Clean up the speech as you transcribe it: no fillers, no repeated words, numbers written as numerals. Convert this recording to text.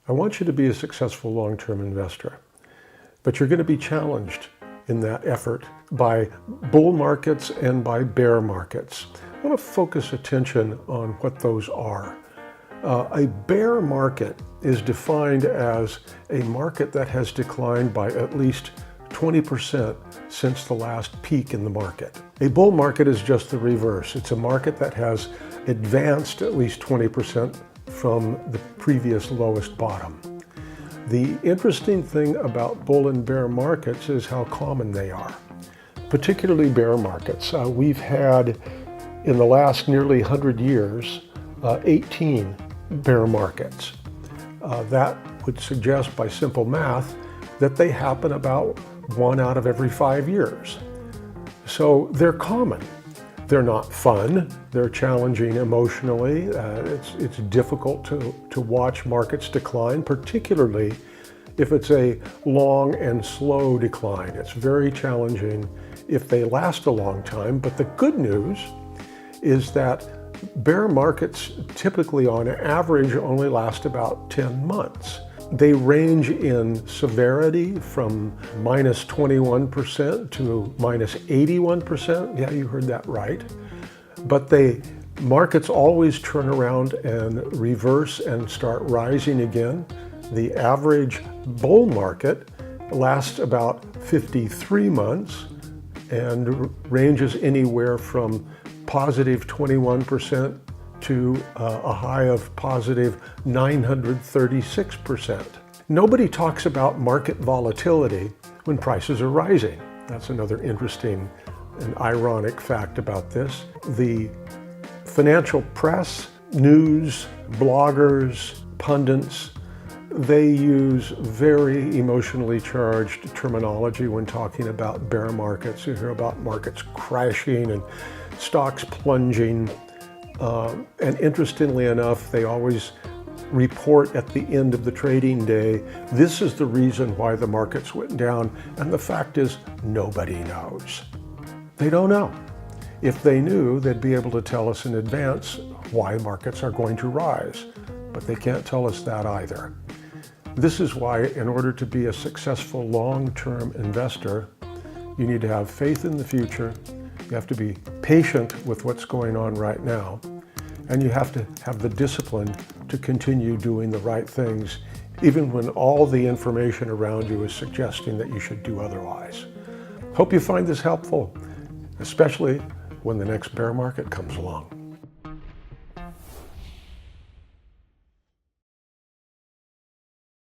I want you to be a successful long-term investor, but you're going to be challenged in that effort by bull markets and by bear markets. I want to focus attention on what those are. A bear market is defined as a market that has declined by at least 20% since the last peak in the market. A bull market is just the reverse. It's a market that has advanced at least 20% from the previous lowest bottom. The interesting thing about bull and bear markets is how common they are, particularly bear markets. We've had, in the last nearly 100 years, 18 bear markets. That would suggest by simple math that they happen about 1 out of every 5 years. So they're common. They're not fun. They're challenging emotionally. It's difficult to watch markets decline, particularly if it's a long and slow decline. It's very challenging if they last a long time. But the good news is that bear markets typically on average only last about 10 months. They range in severity from minus 21% to minus 81%. Yeah, you heard that right. But markets always turn around and reverse and start rising again. The average bull market lasts about 53 months and ranges anywhere from positive 21% to a high of positive 936%. Nobody talks about market volatility when prices are rising. That's another interesting and ironic fact about this. The financial press, news, bloggers, pundits, they use very emotionally charged terminology when talking about bear markets. You hear about markets crashing and stocks plunging. And interestingly enough, they always report at the end of the trading day, this is the reason why the markets went down. And the fact is, nobody knows. They don't know. If they knew, they'd be able to tell us in advance why markets are going to rise. But they can't tell us that either. This is why, in order to be a successful long-term investor, you need to have faith in the future. You have to be patient with what's going on right now, and you have to have the discipline to continue doing the right things, even when all the information around you is suggesting that you should do otherwise. Hope you find this helpful, especially when the next bear market comes along.